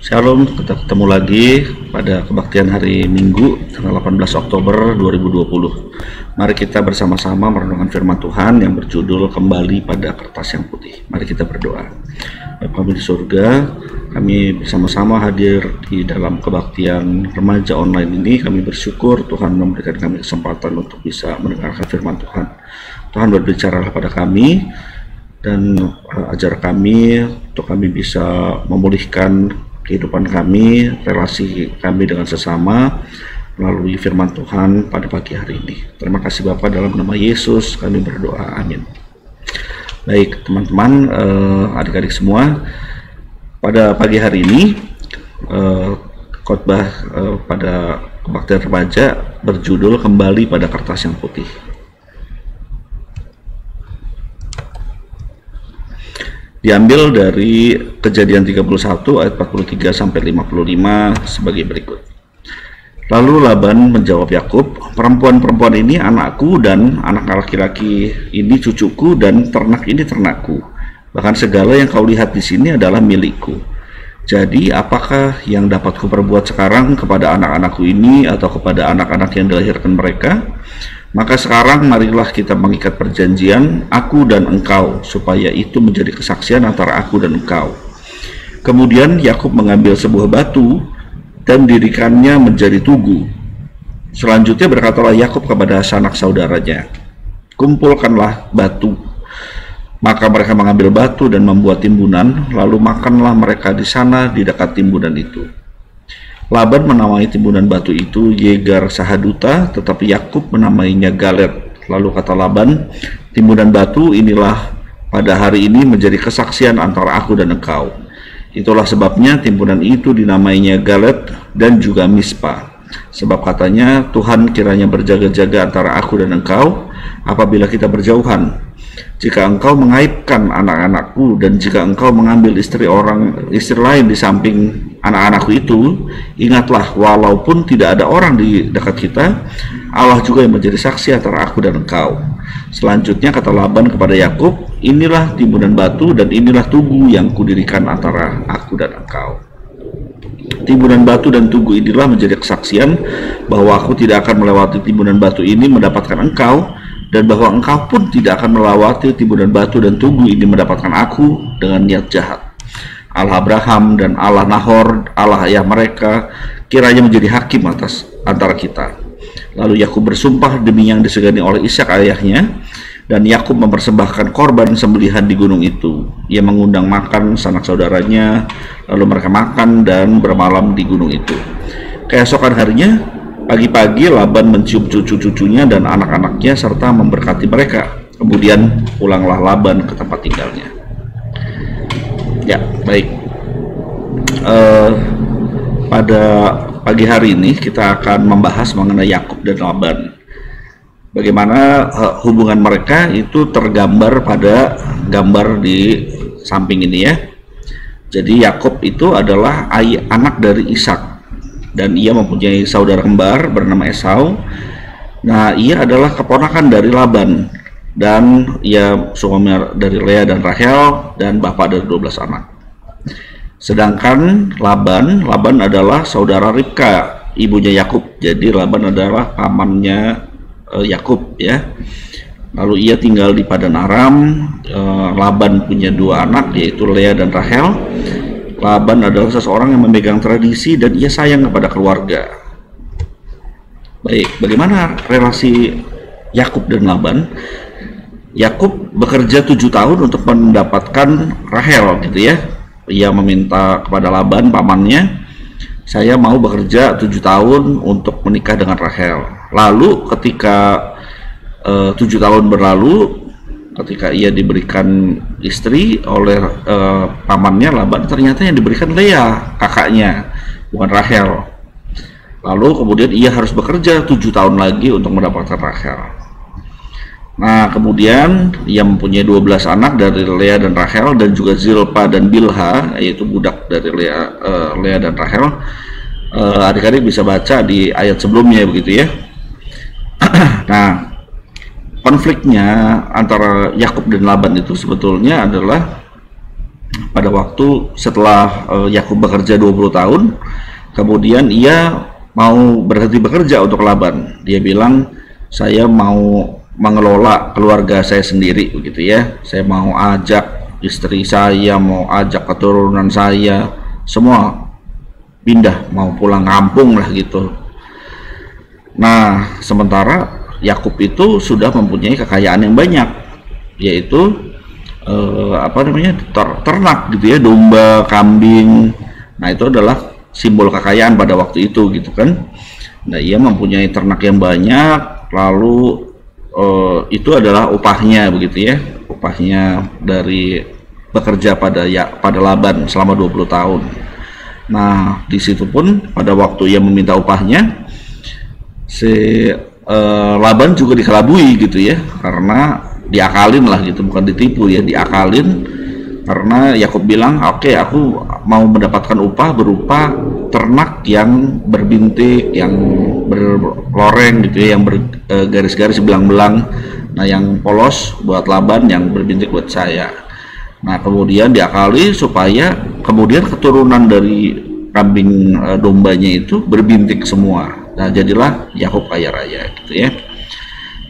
Shalom, kita ketemu lagi pada kebaktian hari Minggu tanggal 18 Oktober 2020. Mari kita bersama-sama merenungkan firman Tuhan yang berjudul Kembali pada Kertas yang Putih. Mari kita berdoa. Bapa kami di surga, kami bersama-sama hadir di dalam kebaktian remaja online ini. Kami bersyukur Tuhan memberikan kami kesempatan untuk bisa mendengarkan firman Tuhan. Tuhan berbicaralah pada kami dan ajar kami untuk kami bisa memulihkan kehidupan kami, relasi kami dengan sesama melalui firman Tuhan pada pagi hari ini. Terima kasih Bapak, dalam nama Yesus kami berdoa, amin. Baik teman-teman, adik-adik semua, pada pagi hari ini khotbah pada kebaktian remaja berjudul Kembali pada Kertas yang Putih. Diambil dari Kejadian 31 ayat 43 sampai 55 sebagai berikut. Lalu Laban menjawab Yakub, "Perempuan-perempuan ini anakku dan anak laki-laki ini cucuku dan ternak ini ternakku. Bahkan segala yang kau lihat di sini adalah milikku. Jadi apakah yang dapat kuperbuat sekarang kepada anak-anakku ini atau kepada anak-anak yang dilahirkan mereka? Maka sekarang marilah kita mengikat perjanjian, aku dan engkau, supaya itu menjadi kesaksian antara aku dan engkau." Kemudian Yakub mengambil sebuah batu dan dirikannya menjadi tugu. Selanjutnya berkatalah Yakub kepada sanak saudaranya, "Kumpulkanlah batu." Maka mereka mengambil batu dan membuat timbunan, lalu makanlah mereka di sana di dekat timbunan itu. Laban menamai timbunan batu itu Yegar Sahaduta, tetapi Yakub menamainya Galet. Lalu kata Laban, "Timbunan batu inilah pada hari ini menjadi kesaksian antara aku dan engkau." Itulah sebabnya timbunan itu dinamainya Galet dan juga Mispa. Sebab katanya, "Tuhan kiranya berjaga-jaga antara aku dan engkau apabila kita berjauhan. Jika engkau mengaibkan anak-anakku dan jika engkau mengambil istri lain di samping anak-anakku itu, ingatlah walaupun tidak ada orang di dekat kita, Allah juga yang menjadi saksi antara aku dan engkau." Selanjutnya kata Laban kepada Yakub, "Inilah timbunan batu dan inilah tugu yang kudirikan antara aku dan engkau. Timbunan batu dan tugu inilah menjadi kesaksian bahwa aku tidak akan melewati timbunan batu ini mendapatkan engkau, dan bahwa engkau pun tidak akan melewati timbunan batu dan tugu ini mendapatkan aku dengan niat jahat. Allah Abraham dan Allah Nahor, Allah ayah mereka, kiranya menjadi hakim atas antara kita." Lalu Yakub bersumpah demi yang disegani oleh Ishak ayahnya, dan Yakub mempersembahkan korban sembelihan di gunung itu. Ia mengundang makan sanak saudaranya, lalu mereka makan dan bermalam di gunung itu. Keesokan harinya, pagi-pagi Laban mencium cucu-cucunya dan anak-anaknya serta memberkati mereka. Kemudian pulanglah Laban ke tempat tinggalnya. Ya, baik. Pada pagi hari ini kita akan membahas mengenai Yakub dan Laban. Bagaimana hubungan mereka itu tergambar pada gambar di samping ini ya. Jadi Yakub itu adalah anak dari Ishak, dan ia mempunyai saudara kembar bernama Esau. Nah, ia adalah keponakan dari Laban, dan ia suami dari Lea dan Rahel, dan bapak dari 12 anak. Sedangkan Laban adalah saudara Ribka, ibunya Yakub. Jadi Laban adalah pamannya Yakub ya. Lalu ia tinggal di Padan Aram. Laban punya 2 anak, yaitu Lea dan Rahel. Laban adalah seseorang yang memegang tradisi dan ia sayang kepada keluarga. Baik, bagaimana relasi Yakub dan Laban? Yakub bekerja 7 tahun untuk mendapatkan Rahel gitu ya. Ia meminta kepada Laban pamannya, "Saya mau bekerja 7 tahun untuk menikah dengan Rahel." Lalu ketika 7 tahun berlalu, ketika ia diberikan istri oleh pamannya Laban, ternyata yang diberikan Lea, kakaknya, bukan Rahel. Lalu kemudian ia harus bekerja 7 tahun lagi untuk mendapatkan Rahel. Nah, kemudian ia mempunyai 12 anak dari Lea dan Rahel, dan juga Zilpa dan Bilha, yaitu budak dari Lea dan Rahel. Adik-adik bisa baca di ayat sebelumnya begitu ya. Nah, konfliknya antara Yakub dan Laban itu sebetulnya adalah pada waktu setelah Yakub bekerja 20 tahun, kemudian ia mau berhenti bekerja untuk Laban. Dia bilang, saya mau mengelola keluarga saya sendiri, begitu ya. Saya mau ajak istri saya, mau ajak keturunan saya, semua pindah, mau pulang kampung lah gitu. Nah, sementara Yakub itu sudah mempunyai kekayaan yang banyak, yaitu ternak gitu ya, domba, kambing. Nah, itu adalah simbol kekayaan pada waktu itu gitu kan. Nah, ia mempunyai ternak yang banyak, lalu itu adalah upahnya begitu ya, upahnya dari bekerja pada Laban selama 20 tahun. Nah, di situ pun pada waktu ia meminta upahnya, si Laban juga dikelabui gitu ya, karena diakalin lah gitu, bukan ditipu ya, diakalin. Karena Yakub bilang, oke, aku mau mendapatkan upah berupa ternak yang berbintik, yang berloreng gitu ya, yang bergaris-garis belang-belang. Nah, yang polos buat Laban, yang berbintik buat saya. Nah, kemudian diakali supaya kemudian keturunan dari kambing dombanya itu berbintik semua. Nah, jadilah Yakub kaya raya gitu ya.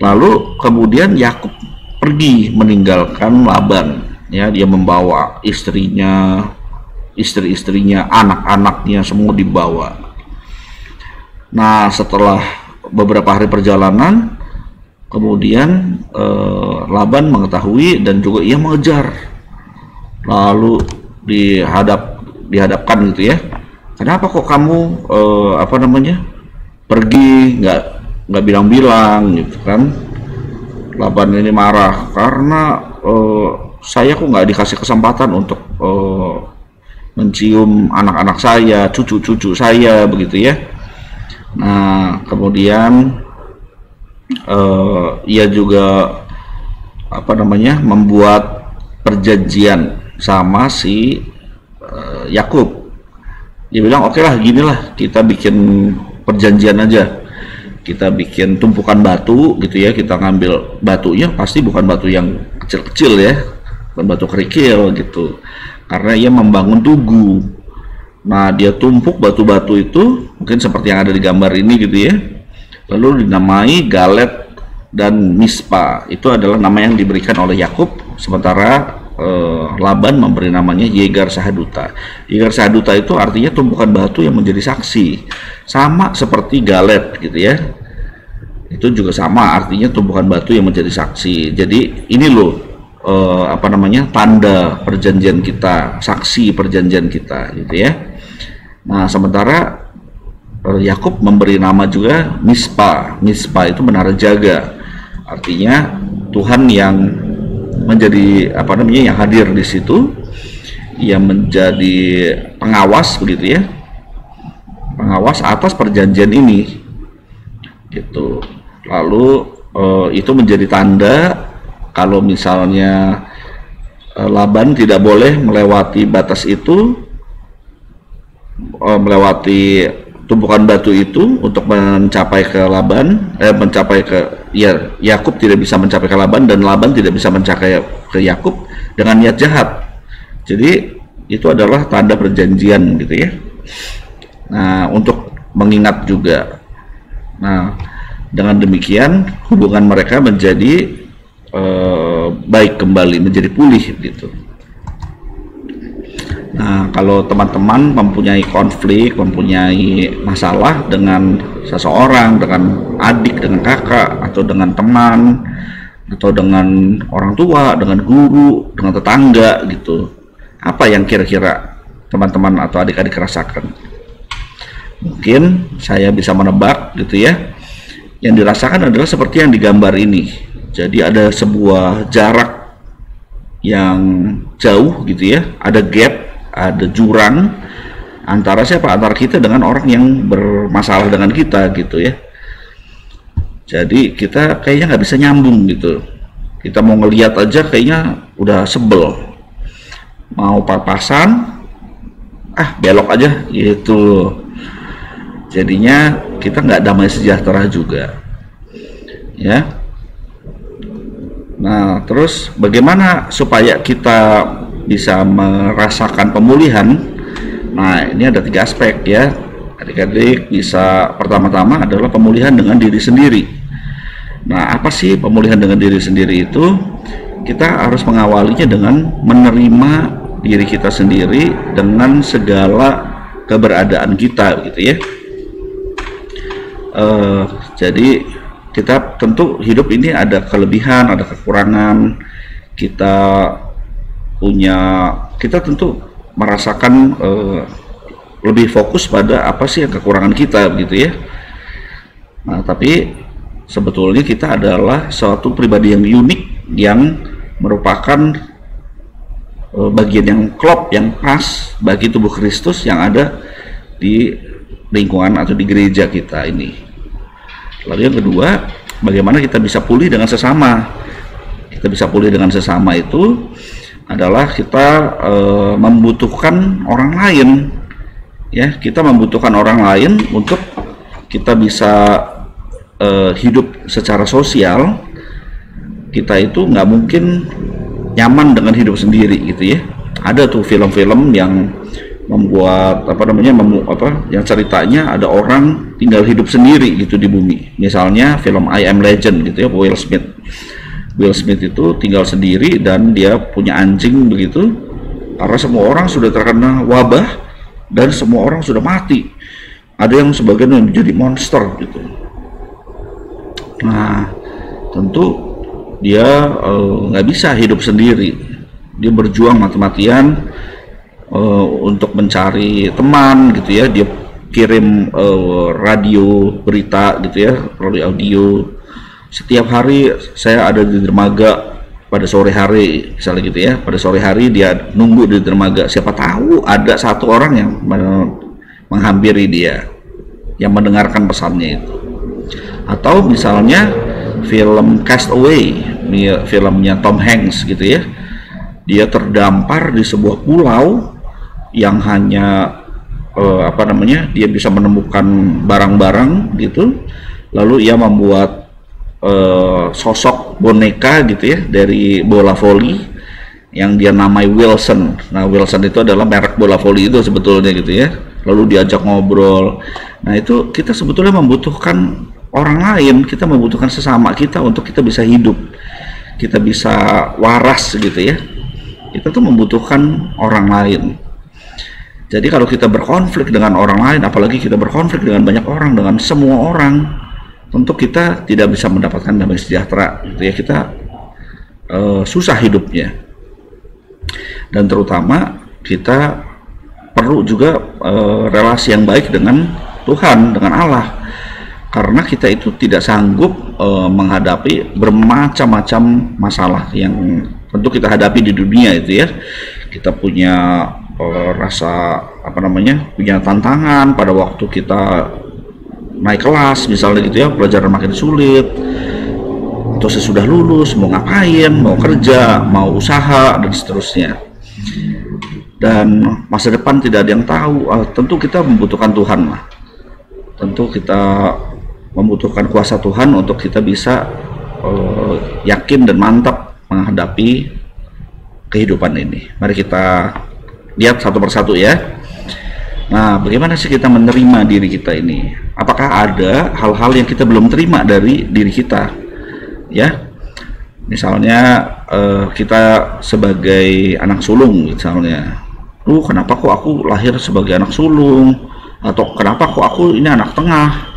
Lalu kemudian Yakub pergi meninggalkan Laban. Ya, dia membawa istrinya, istri-istrinya, anak-anaknya semua dibawa. Nah, setelah beberapa hari perjalanan, kemudian Laban mengetahui dan juga ia mengejar. Lalu dihadapkan gitu ya. Kenapa kok kamu pergi nggak bilang-bilang gitu kan? Laban ini marah karena saya kok nggak dikasih kesempatan untuk mencium anak-anak saya, cucu-cucu saya begitu ya. Nah, kemudian ia juga membuat perjanjian sama si Yakub. Dia bilang, oke lah, ginilah, kita bikin perjanjian aja. Kita bikin tumpukan batu gitu ya, kita ngambil batunya pasti bukan batu yang kecil-kecil ya, bukan batu kerikil gitu, karena ia membangun tugu. Nah, dia tumpuk batu-batu itu mungkin seperti yang ada di gambar ini gitu ya, lalu dinamai Galet dan Mispa. Itu adalah nama yang diberikan oleh Yakub, sementara Laban memberi namanya Yegar Sahaduta. Yegar Sahaduta itu artinya tumpukan batu yang menjadi saksi, sama seperti Galet gitu ya. Itu juga sama, artinya tumpukan batu yang menjadi saksi. Jadi ini loh tanda perjanjian kita, saksi perjanjian kita gitu ya. Nah, sementara Yakub memberi nama juga Mispa. Mispa itu menara jaga, artinya Tuhan yang menjadi yang hadir di situ, yang menjadi pengawas begitu ya, pengawas atas perjanjian ini gitu. Lalu itu menjadi tanda kalau misalnya Laban tidak boleh melewati batas itu, melewati tumpukan batu itu untuk mencapai ke Laban, Yakub tidak bisa mencapai ke Laban, dan Laban tidak bisa mencapai ke Yakub dengan niat jahat. Jadi itu adalah tanda perjanjian gitu ya. Nah, untuk mengingat juga. Nah, dengan demikian hubungan mereka menjadi baik kembali, menjadi pulih gitu. Nah, kalau teman-teman mempunyai konflik, mempunyai masalah dengan seseorang, dengan adik, dengan kakak, atau dengan teman, atau dengan orang tua, dengan guru, dengan tetangga gitu, apa yang kira-kira teman-teman atau adik-adik rasakan? Mungkin saya bisa menebak gitu ya. Yang dirasakan adalah seperti yang digambar ini. Jadi ada sebuah jarak yang jauh gitu ya, ada gap, ada jurang antara antara kita dengan orang yang bermasalah dengan kita gitu ya. Jadi kita kayaknya nggak bisa nyambung gitu. Kita mau ngelihat aja kayaknya udah sebel, mau papasan belok aja gitu. Jadinya kita nggak damai sejahtera juga ya. Nah, terus bagaimana supaya kita bisa merasakan pemulihan, nah ini ada 3 aspek ya adik-adik. Bisa pertama-tama adalah pemulihan dengan diri sendiri. Nah, apa sih pemulihan dengan diri sendiri itu? Kita harus mengawalinya dengan menerima diri kita sendiri dengan segala keberadaan kita gitu ya. Jadi kita tentu hidup ini ada kelebihan, ada kekurangan. Kita tentu merasakan lebih fokus pada apa sih kekurangan kita begitu ya. Nah, tapi sebetulnya kita adalah suatu pribadi yang unik, yang merupakan bagian yang klop, yang pas bagi tubuh Kristus yang ada di lingkungan atau di gereja kita ini. Lalu yang kedua, bagaimana kita bisa pulih dengan sesama. Kita bisa pulih dengan sesama itu adalah kita membutuhkan orang lain ya. Kita membutuhkan orang lain untuk kita bisa hidup secara sosial. Kita itu nggak mungkin nyaman dengan hidup sendiri gitu ya. Ada tuh film-film yang membuat yang ceritanya ada orang tinggal hidup sendiri gitu di bumi. Misalnya film I Am Legend gitu ya, Will Smith itu tinggal sendiri dan dia punya anjing begitu, karena semua orang sudah terkena wabah dan semua orang sudah mati. Ada yang sebagian yang menjadi monster gitu. Nah, tentu dia nggak bisa hidup sendiri. Dia berjuang mati-matian untuk mencari teman gitu ya. Dia kirim radio berita gitu ya, melalui audio. Setiap hari saya ada di dermaga pada sore hari misalnya gitu ya. Pada sore hari dia nunggu di dermaga, siapa tahu ada satu orang yang menghampiri dia, yang mendengarkan pesannya itu. Atau misalnya film Castaway, filmnya Tom Hanks gitu ya. Dia terdampar di sebuah pulau yang hanya dia bisa menemukan barang-barang gitu. Lalu ia membuat sosok boneka gitu ya dari bola voli yang dia namai Wilson. Nah, Wilson itu adalah merek bola voli itu sebetulnya gitu ya. Lalu diajak ngobrol. Nah, itu kita sebetulnya membutuhkan orang lain, kita membutuhkan sesama kita untuk kita bisa hidup, kita bisa waras gitu ya. Kita tuh membutuhkan orang lain. Jadi kalau kita berkonflik dengan orang lain, apalagi kita berkonflik dengan banyak orang, dengan semua orang, tentu kita tidak bisa mendapatkan damai sejahtera gitu ya. Kita susah hidupnya. Dan terutama kita perlu juga relasi yang baik dengan Tuhan, dengan Allah. Karena kita itu tidak sanggup menghadapi bermacam-macam masalah yang tentu kita hadapi di dunia itu ya. Kita punya punya tantangan pada waktu kita naik kelas misalnya gitu ya, pelajaran makin sulit, atau sesudah lulus mau ngapain, mau kerja, mau usaha dan seterusnya. Dan masa depan tidak ada yang tahu. Tentu kita membutuhkan Tuhan lah. Tentu kita membutuhkan kuasa Tuhan untuk kita bisa yakin dan mantap menghadapi kehidupan ini. Mari kita lihat satu persatu ya. Nah, bagaimana sih kita menerima diri kita ini? Apakah ada hal-hal yang kita belum terima dari diri kita? Ya, misalnya kita sebagai anak sulung misalnya, kenapa kok aku lahir sebagai anak sulung? Atau kenapa kok aku ini anak tengah?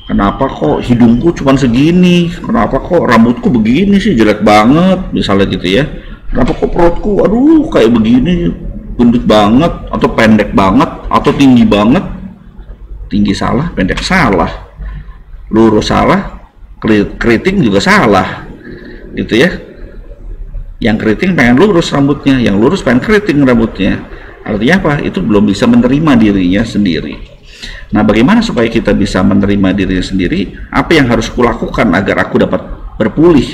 Kenapa kok hidungku cuma segini? Kenapa kok rambutku begini sih, jelek banget misalnya gitu ya? Kenapa kok perutku kayak begini, gendut banget, atau pendek banget, atau tinggi banget? Tinggi salah, pendek salah, lurus salah, keriting juga salah gitu ya. Yang keriting pengen lurus rambutnya, yang lurus pengen keriting rambutnya. Artinya apa? Itu belum bisa menerima dirinya sendiri. Nah, bagaimana supaya kita bisa menerima diri sendiri? Apa yang harus kulakukan agar aku dapat berpulih?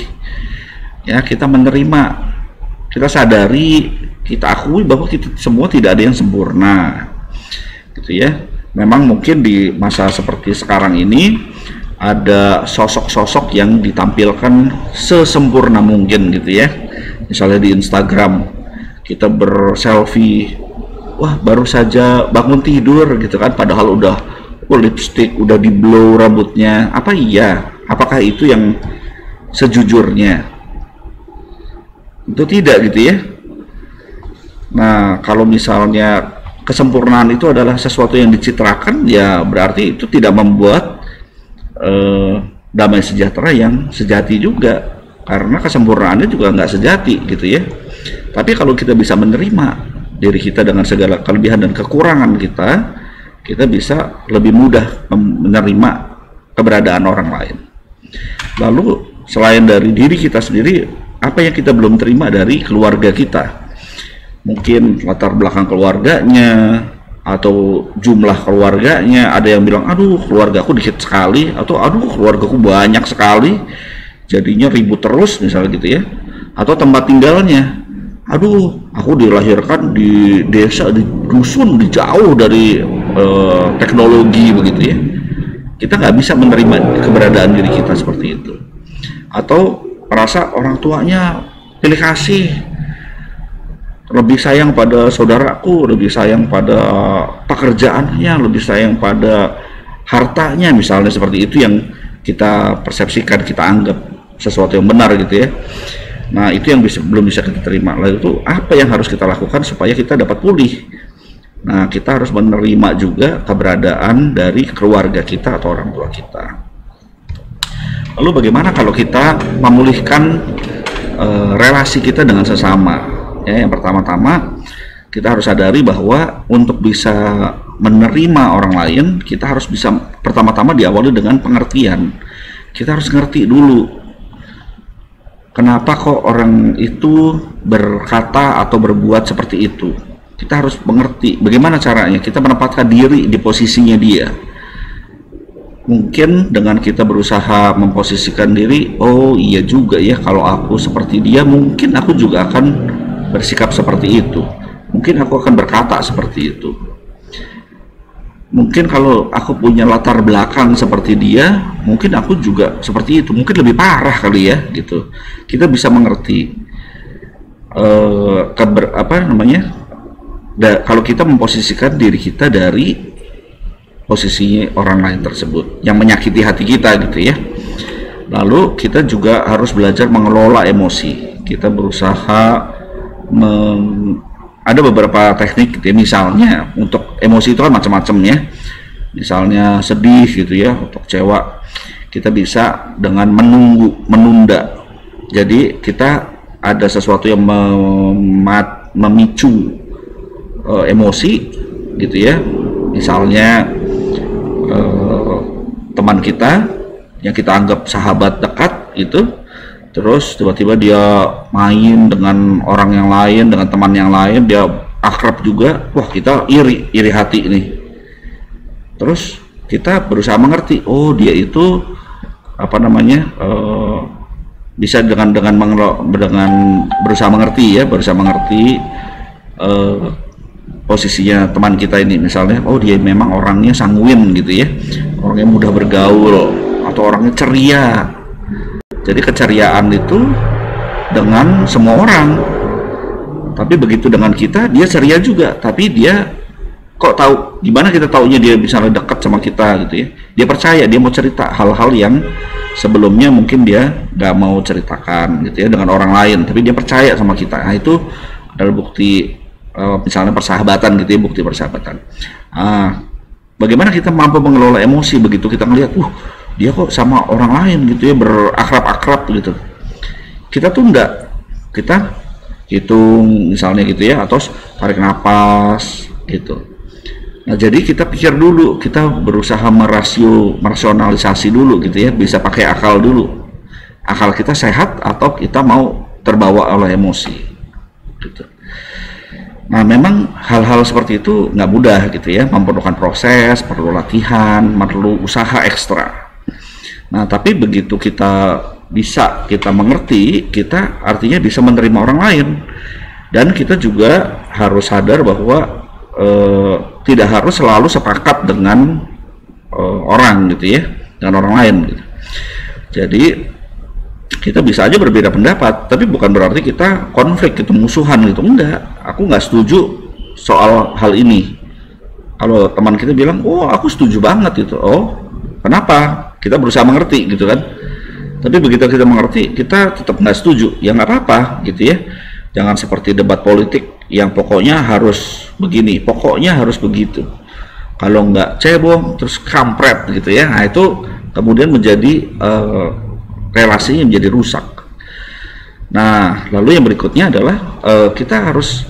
Ya, kita menerima, kita sadari, kita akui bahwa kita semua tidak ada yang sempurna, gitu ya. Memang mungkin di masa seperti sekarang ini ada sosok-sosok yang ditampilkan sesempurna mungkin, gitu ya. Misalnya di Instagram, kita berselfie, wah baru saja bangun tidur gitu kan, padahal udah lipstick, udah di blow rambutnya. Apakah itu yang sejujurnya? Itu tidak gitu ya. Nah, kalau misalnya kesempurnaan itu adalah sesuatu yang dicitrakan, ya berarti itu tidak membuat damai sejahtera yang sejati juga, karena kesempurnaannya juga nggak sejati gitu ya. Tapi kalau kita bisa menerima diri kita dengan segala kelebihan dan kekurangan kita, kita bisa lebih mudah menerima keberadaan orang lain. Lalu selain dari diri kita sendiri, apa yang kita belum terima dari keluarga kita? Mungkin latar belakang keluarganya atau jumlah keluarganya. Ada yang bilang, aduh keluargaku dikit sekali, atau aduh keluargaku banyak sekali, jadinya ribut terus misalnya gitu ya. Atau tempat tinggalnya, aduh aku dilahirkan di desa, di dusun, di jauh dari teknologi begitu ya. Kita nggak bisa menerima keberadaan diri kita seperti itu. Atau merasa orang tuanya pilih kasih, lebih sayang pada saudaraku, lebih sayang pada pekerjaannya, lebih sayang pada hartanya, misalnya seperti itu yang kita persepsikan, kita anggap sesuatu yang benar gitu ya. Nah, itu yang belum bisa kita terima. Lalu itu apa yang harus kita lakukan supaya kita dapat pulih? Nah, kita harus menerima juga keberadaan dari keluarga kita atau orang tua kita. Lalu bagaimana kalau kita memulihkan relasi kita dengan sesama? Ya, yang pertama-tama kita harus sadari bahwa untuk bisa menerima orang lain, kita harus bisa pertama-tama diawali dengan pengertian. Kita harus ngerti dulu kenapa kok orang itu berkata atau berbuat seperti itu. Kita harus mengerti bagaimana caranya kita menempatkan diri di posisinya dia. Mungkin dengan kita berusaha memposisikan diri, oh iya juga ya, kalau aku seperti dia mungkin aku juga akan bersikap seperti itu, mungkin aku akan berkata seperti itu. Mungkin kalau aku punya latar belakang seperti dia, mungkin aku juga seperti itu, mungkin lebih parah kali ya gitu. Kita bisa mengerti kalau kita memposisikan diri kita dari posisi orang lain tersebut yang menyakiti hati kita gitu ya. Lalu kita juga harus belajar mengelola emosi. Kita berusaha ada beberapa teknik gitu ya. Misalnya untuk emosi itu kan macam-macam ya. Misalnya sedih gitu ya, untuk kecewa kita bisa dengan menunda. Jadi kita ada sesuatu yang memicu emosi gitu ya. Misalnya teman kita yang kita anggap sahabat dekat itu, terus tiba-tiba dia main dengan orang yang lain, dengan teman yang lain, dia akrab juga, wah kita iri hati ini. Terus kita berusaha mengerti, oh dia itu bisa dengan berusaha mengerti posisinya teman kita ini. Misalnya, oh dia memang orangnya sanguin gitu ya, orangnya mudah bergaul, atau orangnya ceria. Jadi keceriaan itu dengan semua orang, tapi begitu dengan kita, dia ceria juga, tapi dia kok tahu, gimana kita taunya dia bisa dekat sama kita gitu ya. Dia percaya, dia mau cerita hal-hal yang sebelumnya mungkin dia nggak mau ceritakan gitu ya dengan orang lain, tapi dia percaya sama kita. Nah, itu adalah bukti misalnya persahabatan gitu ya, bukti persahabatan. Bagaimana kita mampu mengelola emosi begitu kita melihat, dia kok sama orang lain gitu ya, berakrab-akrab gitu. Kita tuh enggak, kita hitung misalnya gitu ya, atau tarik napas gitu. Nah, jadi kita pikir dulu, kita berusaha merasionalisasi dulu gitu ya, bisa pakai akal dulu. Akal kita sehat atau kita mau terbawa oleh emosi gitu. Nah, memang hal-hal seperti itu nggak mudah gitu ya, memerlukan proses, perlu latihan, perlu usaha ekstra. Nah, tapi begitu kita mengerti, kita artinya bisa menerima orang lain. Dan kita juga harus sadar bahwa tidak harus selalu sepakat dengan orang gitu ya, dengan orang lain gitu. Jadi Kita bisa aja berbeda pendapat, tapi bukan berarti kita konflik, kita musuhan gitu. Enggak, aku nggak setuju soal hal ini. Kalau teman kita bilang, oh aku setuju banget itu, oh kenapa? Kita berusaha mengerti gitu kan. Tapi begitu kita mengerti, kita tetap nggak setuju, ya nggak apa-apa gitu ya. Jangan seperti debat politik yang pokoknya harus begini, pokoknya harus begitu. Kalau nggak cebong, terus kampret gitu ya. Nah itu kemudian menjadi relasinya menjadi rusak. Nah, lalu yang berikutnya adalah kita harus,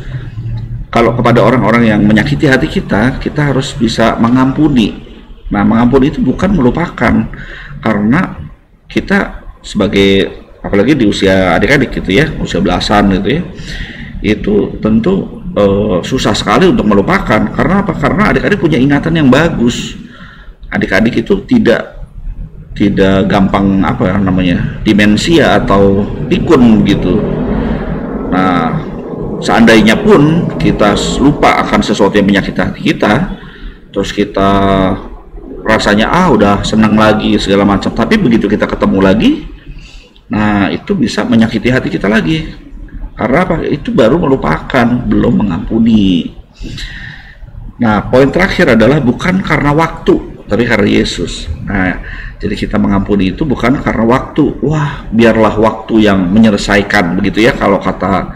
kalau kepada orang-orang yang menyakiti hati kita, kita harus bisa mengampuni. Nah, mengampuni itu bukan melupakan, karena kita sebagai, apalagi di usia adik-adik gitu ya, usia belasan gitu ya, itu tentu susah sekali untuk melupakan. Karena apa? Karena adik-adik punya ingatan yang bagus. Adik-adik itu tidak gampang apa namanya, demensia atau pikun gitu. Nah, seandainya pun kita lupa akan sesuatu yang menyakiti hati kita, terus kita rasanya udah senang lagi segala macam, tapi begitu kita ketemu lagi, nah itu bisa menyakiti hati kita lagi. Karena apa? Itu baru melupakan, belum mengampuni. Nah, poin terakhir adalah bukan karena waktu, tapi karena Yesus. Nah, jadi kita mengampuni itu bukan karena waktu. Wah, biarlah waktu yang menyelesaikan, begitu ya kalau kata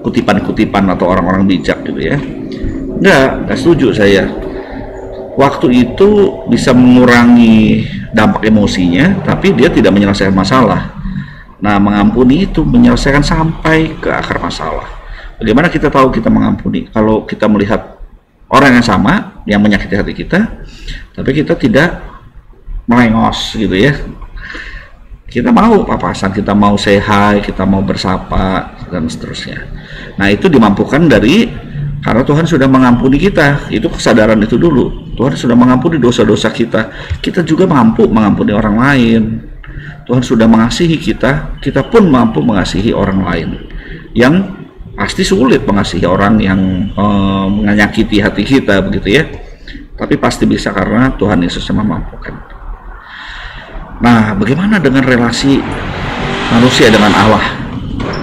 kutipan-kutipan atau orang-orang bijak gitu ya. Enggak setuju saya. Waktu itu bisa mengurangi dampak emosinya, tapi dia tidak menyelesaikan masalah. Nah, mengampuni itu menyelesaikan sampai ke akar masalah. Bagaimana kita tahu kita mengampuni? Kalau kita melihat orang yang sama yang menyakiti hati kita, tapi kita tidak melengos gitu ya. Kita mau papasan, kita mau say hi, kita mau bersapa dan seterusnya. Nah, itu dimampukan karena Tuhan sudah mengampuni kita. Itu kesadaran itu dulu. Tuhan sudah mengampuni dosa-dosa kita. Kita juga mampu mengampuni orang lain. Tuhan sudah mengasihi kita, kita pun mampu mengasihi orang lain. Yang pasti sulit mengasihi orang yang menyakiti hati kita begitu ya. Tapi pasti bisa karena Tuhan Yesus yang memampukan. Nah, bagaimana dengan relasi manusia dengan Allah?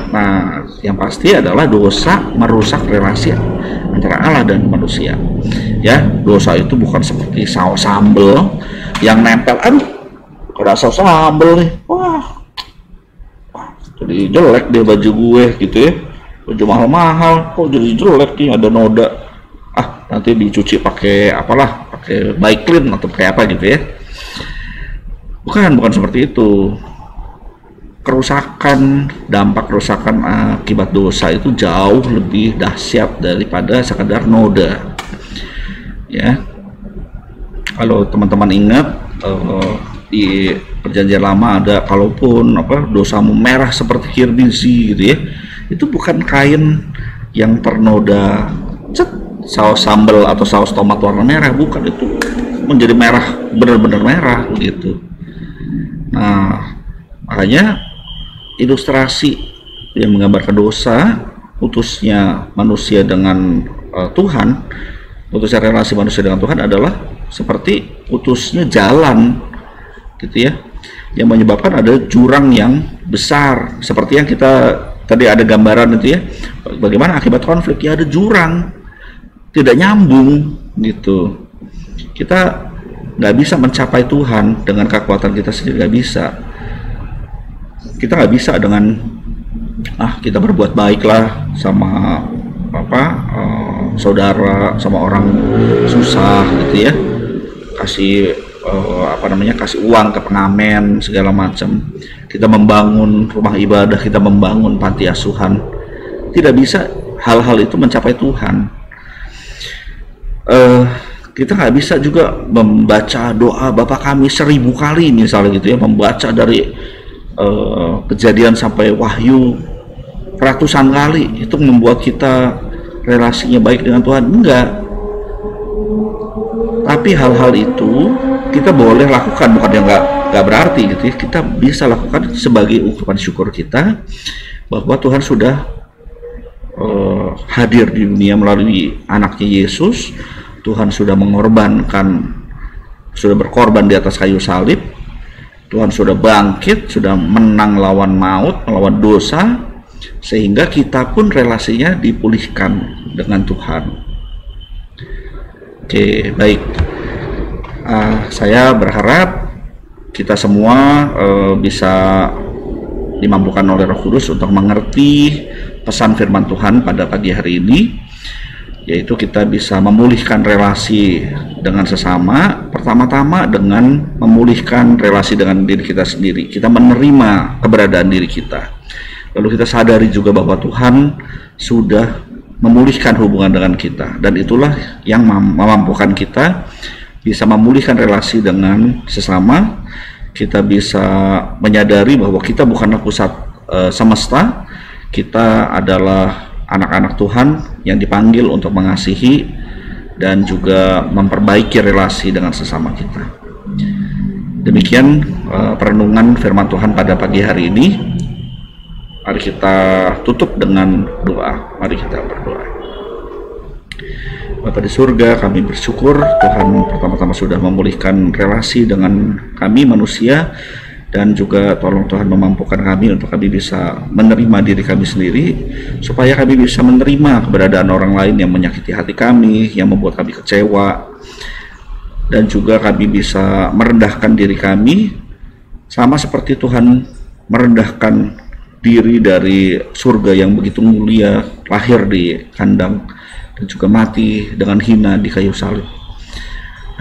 Nah, yang pasti adalah dosa merusak relasi antara Allah dan manusia. Ya, dosa itu bukan seperti saus sambal yang nempel. Ada saus sambal nih, wah, jadi jelek deh baju gue gitu ya. Baju mahal-mahal, kok jadi jelek nih, ada noda. Nanti dicuci pakai apalah, pakai Baiklin atau pakai apa gitu ya. Bukan seperti itu. Dampak kerusakan akibat dosa itu jauh lebih dahsyat daripada sekadar noda. Ya, kalau teman-teman ingat di perjanjian lama ada, kalaupun dosamu merah seperti kirmizi gitu ya, itu bukan kain yang ternoda saus sambal atau saus tomat warna merah, bukan, itu menjadi merah, benar-benar merah gitu. Nah, makanya ilustrasi yang menggambarkan dosa, putusnya manusia dengan Tuhan, putusnya relasi manusia dengan Tuhan adalah seperti putusnya jalan gitu ya, yang menyebabkan ada jurang yang besar, seperti yang kita tadi ada gambaran itu ya, bagaimana akibat konflik ya, ada jurang, tidak nyambung gitu. Kita nggak bisa mencapai Tuhan dengan kekuatan kita sendiri, nggak bisa. Kita nggak bisa dengan kita berbuat baiklah sama saudara, sama orang susah gitu ya, kasih kasih uang ke pengamen segala macam, kita membangun rumah ibadah, kita membangun panti asuhan. Tidak bisa hal-hal itu mencapai Tuhan. Kita nggak bisa juga membaca doa Bapa Kami 1000 kali misalnya gitu ya, membaca dari Kejadian sampai Wahyu ratusan kali, itu membuat kita relasinya baik dengan Tuhan? Enggak. Tapi hal-hal itu kita boleh lakukan, bukan yang nggak berarti gitu ya. Kita bisa lakukan sebagai ungkapan syukur kita bahwa Tuhan sudah hadir di dunia melalui anaknya Yesus. Tuhan sudah berkorban di atas kayu salib, Tuhan sudah bangkit, sudah menang lawan maut, melawan dosa, sehingga kita pun relasinya dipulihkan dengan Tuhan. Oke, baik. Saya berharap kita semua bisa dimampukan oleh Roh Kudus untuk mengerti pesan firman Tuhan pada pagi hari ini, yaitu kita bisa memulihkan relasi dengan sesama. Pertama-tama dengan memulihkan relasi dengan diri kita sendiri. Kita menerima keberadaan diri kita. Lalu kita sadari juga bahwa Tuhan sudah memulihkan hubungan dengan kita. Dan itulah yang memampukan kita bisa memulihkan relasi dengan sesama. Kita bisa menyadari bahwa kita bukanlah pusat semesta. Kita adalah anak-anak Tuhan yang dipanggil untuk mengasihi dan juga memperbaiki relasi dengan sesama kita. Demikian perenungan firman Tuhan pada pagi hari ini. Mari kita tutup dengan doa. Mari kita berdoa. Bapa di surga, kami bersyukur Tuhan pertama-tama sudah memulihkan relasi dengan kami manusia, dan juga tolong Tuhan memampukan kami untuk kami bisa menerima diri kami sendiri, supaya kami bisa menerima keberadaan orang lain yang menyakiti hati kami, yang membuat kami kecewa, dan juga kami bisa merendahkan diri kami sama seperti Tuhan merendahkan diri dari surga yang begitu mulia, lahir di kandang dan juga mati dengan hina di kayu salib.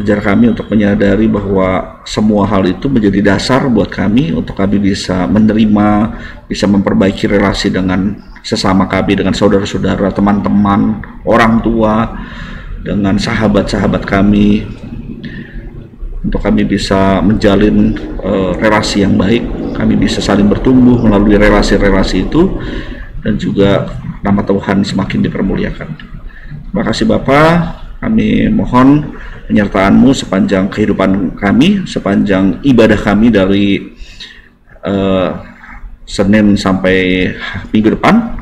Ajar kami untuk menyadari bahwa semua hal itu menjadi dasar buat kami untuk kami bisa menerima, bisa memperbaiki relasi dengan sesama kami, dengan saudara-saudara, teman-teman, orang tua, dengan sahabat-sahabat kami, untuk kami bisa menjalin relasi yang baik, kami bisa saling bertumbuh melalui relasi-relasi itu, dan juga nama Tuhan semakin dipermuliakan. Terima kasih Bapa, kami mohon penyertaan-Mu sepanjang kehidupan kami, sepanjang ibadah kami dari Senin sampai minggu depan.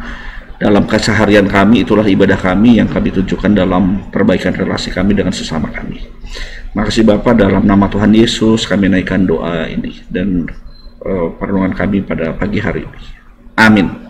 Dalam keseharian kami, itulah ibadah kami yang kami tunjukkan dalam perbaikan relasi kami dengan sesama kami. Terima kasih Bapa, dalam nama Tuhan Yesus kami naikkan doa ini dan perenungan kami pada pagi hari ini. Amin.